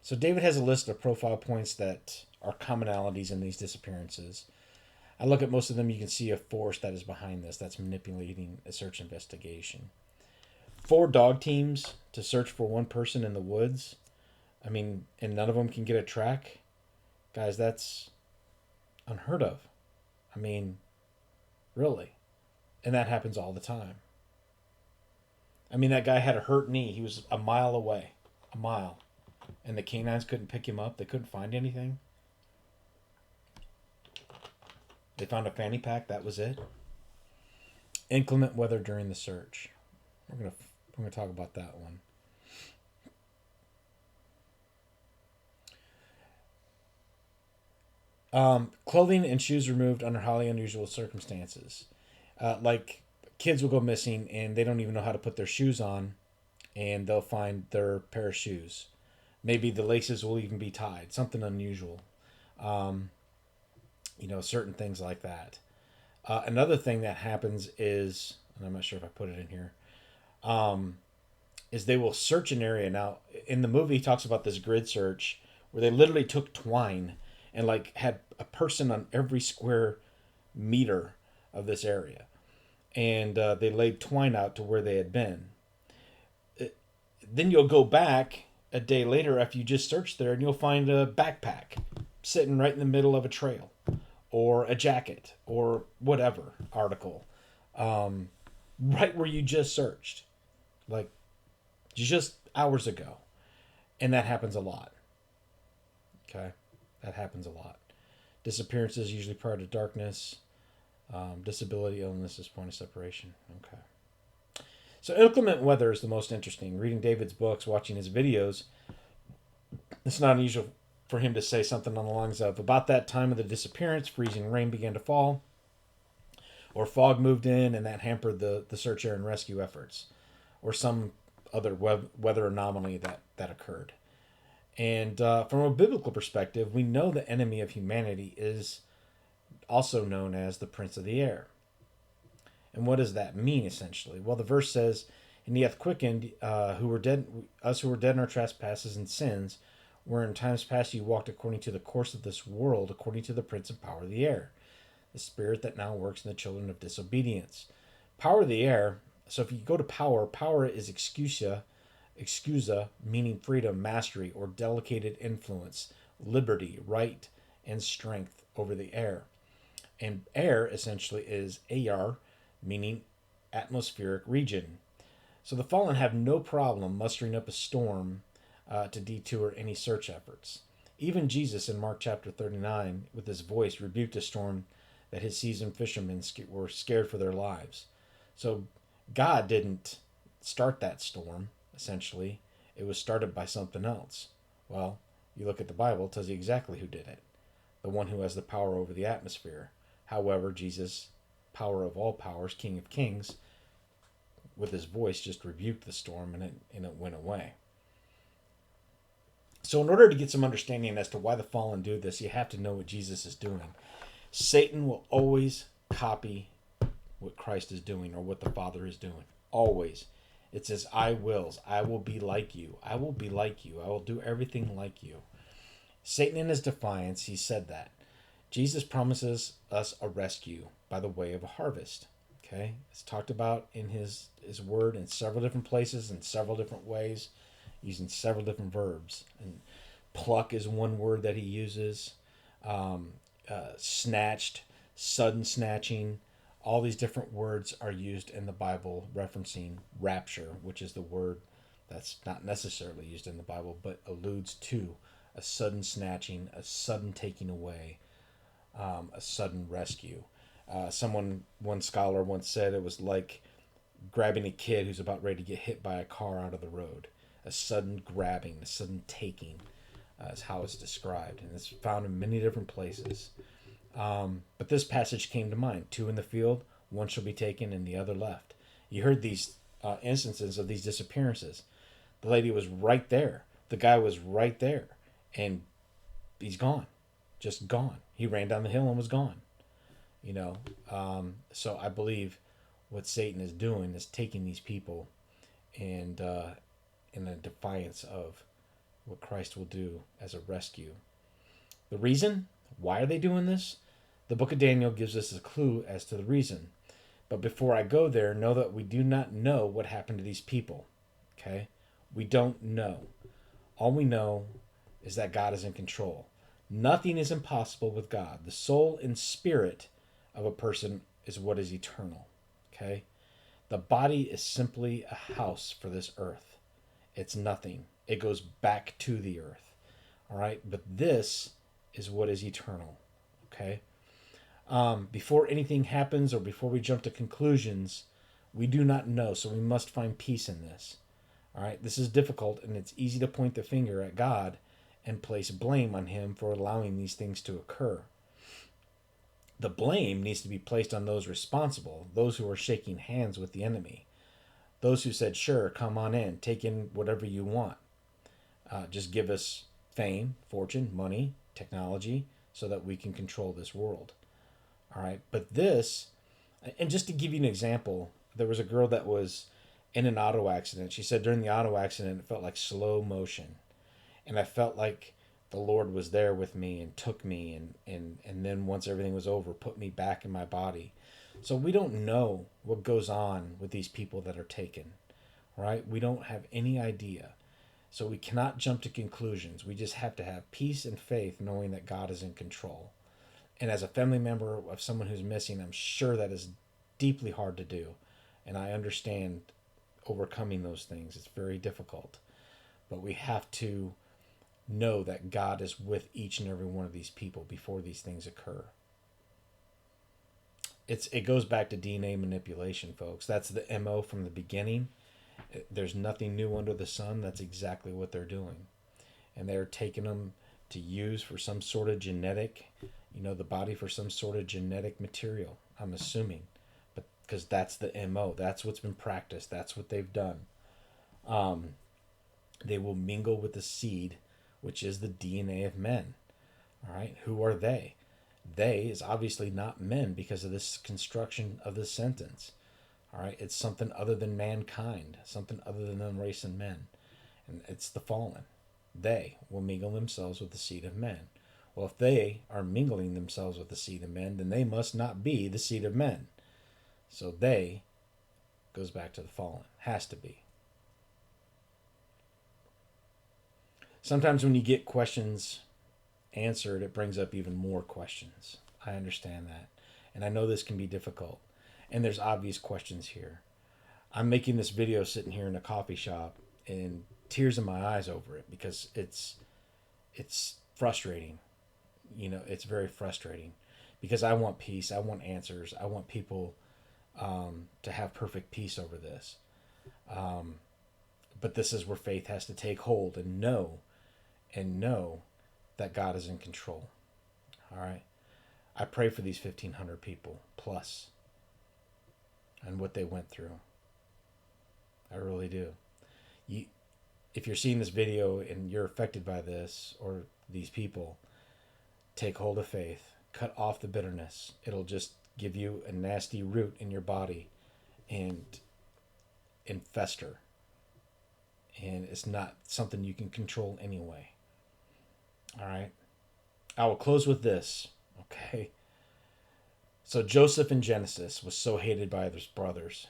So David has a list of profile points that are commonalities in these disappearances. I look at most of them, you can see a force that is behind this, that's manipulating a search investigation. 4 dog teams to search for one person in the woods. I mean, and none of them can get a track. Guys, that's unheard of. I mean, really. And that happens all the time. I mean, that guy had a hurt knee. He was a mile away. A mile. And the canines couldn't pick him up. They couldn't find anything. They found a fanny pack. That was it. Inclement weather during the search. We're gonna talk about that one. Clothing and shoes removed under highly unusual circumstances. Like kids will go missing and they don't even know how to put their shoes on, and they'll find their pair of shoes. Maybe the laces will even be tied. Something unusual. Certain things like that. Another thing that happens is, and I'm not sure if I put it in here, is they will search an area. Now, in the movie, he talks about this grid search where they literally took twine and had a person on every square meter of this area. And they laid twine out to where they had been. Then you'll go back a day later after you just searched there and you'll find a backpack sitting right in the middle of a trail, or a jacket, or whatever article, right where you just searched, just hours ago. And that happens a lot. Okay? That happens a lot. Disappearances usually prior to darkness. Disability, illness is point of separation. Okay. So inclement weather is the most interesting. Reading David's books, watching his videos, it's not unusual for him to say something on the lines of, about that time of the disappearance, freezing rain began to fall, or fog moved in and that hampered the search, air, and rescue efforts, or some other weather anomaly that occurred. And from a biblical perspective, we know the enemy of humanity is also known as the Prince of the Air. And what does that mean, essentially? Well, the verse says, "And he hath quickened us who were dead in our trespasses and sins, where in times past you walked according to the course of this world, according to the prince and power of the air, the spirit that now works in the children of disobedience." Power of the air. So if you go to power is excusa, meaning freedom, mastery, or delegated influence, liberty, right, and strength over the air. And air essentially is ayar, meaning atmospheric region. So the fallen have no problem mustering up a storm to detour any search efforts. Even Jesus in Mark chapter 39, with his voice, rebuked a storm that his seasoned fishermen were scared for their lives. So God didn't start that storm, essentially. It was started by something else. Well, you look at the Bible, it tells you exactly who did it. The one who has the power over the atmosphere. However, Jesus, power of all powers, King of Kings, with his voice just rebuked the storm and it went away. So in order to get some understanding as to why the fallen do this, you have to know what Jesus is doing. Satan will always copy what Christ is doing or what the Father is doing. Always. It says, I wills. I will be like you. I will be like you. I will do everything like you. Satan in his defiance, he said that. Jesus promises us a rescue by the way of a harvest. Okay? It's talked about in his word in several different places, in several different ways, using several different verbs. And pluck is one word that he uses. Snatched, sudden snatching. All these different words are used in the Bible referencing rapture, which is the word that's not necessarily used in the Bible, but alludes to a sudden snatching, a sudden taking away, a sudden rescue. One scholar once said it was like grabbing a kid who's about ready to get hit by a car out of the road. A sudden grabbing, a sudden taking is how it's described. And it's found in many different places. But this passage came to mind. 2 in the field, one shall be taken and the other left. You heard these instances of these disappearances. The lady was right there. The guy was right there. And he's gone. Just gone. He ran down the hill and was gone. So I believe what Satan is doing is taking these people and in a defiance of what Christ will do as a rescue. The reason? Why are they doing this? The book of Daniel gives us a clue as to the reason. But before I go there, know that we do not know what happened to these people. Okay? We don't know. All we know is that God is in control. Nothing is impossible with God. The soul and spirit of a person is what is eternal. Okay? The body is simply a house for this earth. It's nothing. It goes back to the earth. All right? But this is what is eternal. Okay? Before anything happens or before we jump to conclusions, we do not know. So we must find peace in this. All right? This is difficult, and it's easy to point the finger at God and place blame on him for allowing these things to occur. The blame needs to be placed on those responsible, those who are shaking hands with the enemy, those who said, sure, come on in, take in whatever you want. Just give us fame, fortune, money, technology, so that we can control this world. All right, but this, and just to give you an example, there was a girl that was in an auto accident. She said during the auto accident, it felt like slow motion. And I felt like the Lord was there with me and took me and then once everything was over, put me back in my body. So we don't know what goes on with these people that are taken, right? We don't have any idea. So we cannot jump to conclusions. We just have to have peace and faith knowing that God is in control. And as a family member of someone who's missing, I'm sure that is deeply hard to do. And I understand overcoming those things. It's very difficult. But we have to know that God is with each and every one of these people before these things occur. It goes back to DNA manipulation, folks. That's the MO from the beginning. There's nothing new under the sun. That's exactly what they're doing. And they're taking them to use for some sort of genetic, the body for some sort of genetic material, I'm assuming. But because that's the MO. That's what's been practiced. That's what they've done. They will mingle with the seed, which is the DNA of men. All right, who are they? They is obviously not men because of this construction of this sentence. All right, it's something other than mankind, something other than the race of men. And it's the fallen. They will mingle themselves with the seed of men. Well, if they are mingling themselves with the seed of men, then they must not be the seed of men. So they goes back to the fallen. Has to be. Sometimes when you get questions answered, it brings up even more questions. I understand that. And I know this can be difficult. And there's obvious questions here. I'm making this video sitting here in a coffee shop and tears in my eyes over it because it's frustrating. You know, it's very frustrating because I want peace. I want answers. I want people to have perfect peace over this. But this is where faith has to take hold and know that God is in control. All right. I pray for these 1,500 people plus and what they went through. I really do. If you're seeing this video and you're affected by this or these people, take hold of faith. Cut off the bitterness. It'll just give you a nasty root in your body and fester. And it's not something you can control anyway. All right. I will close with this. Okay. So Joseph in Genesis was so hated by his brothers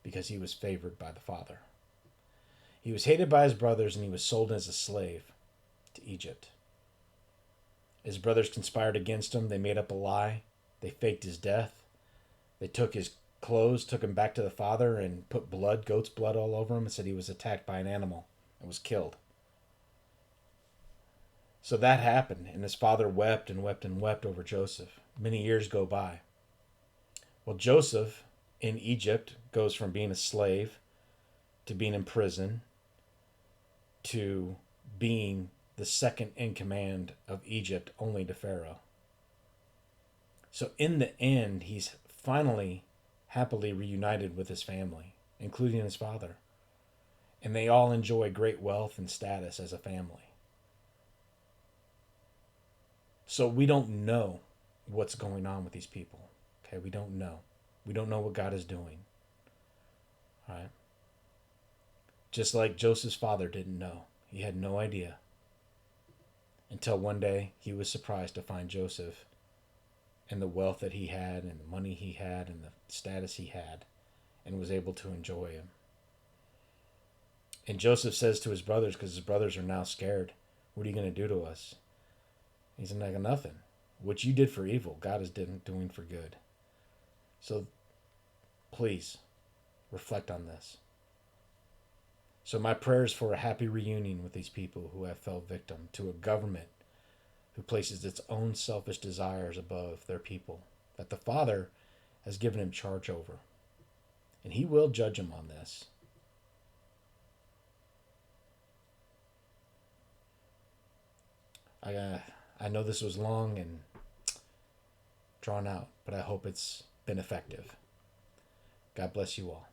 because he was favored by the father. He was hated by his brothers and he was sold as a slave to Egypt. His brothers conspired against him. They made up a lie. They faked his death. They took his clothes, took him back to the father, and put goat's blood all over him and said he was attacked by an animal and was killed. So that happened, and his father wept and wept and wept over Joseph. Many years go by. Well, Joseph in Egypt goes from being a slave to being in prison to being the second in command of Egypt only to Pharaoh. So in the end, he's finally happily reunited with his family, including his father. And they all enjoy great wealth and status as a family. So we don't know what's going on with these people. Okay, we don't know. We don't know what God is doing. All right. Just like Joseph's father didn't know. He had no idea. Until one day he was surprised to find Joseph and the wealth that he had and the money he had and the status he had and was able to enjoy him. And Joseph says to his brothers, because his brothers are now scared, what are you going to do to us? He's like, nothing. What you did for evil, God is doing for good. So please reflect on this. So my prayer is for a happy reunion with these people who have fell victim to a government who places its own selfish desires above their people, that the Father has given him charge over. And he will judge him on this. I know this was long and drawn out, but I hope it's been effective. God bless you all.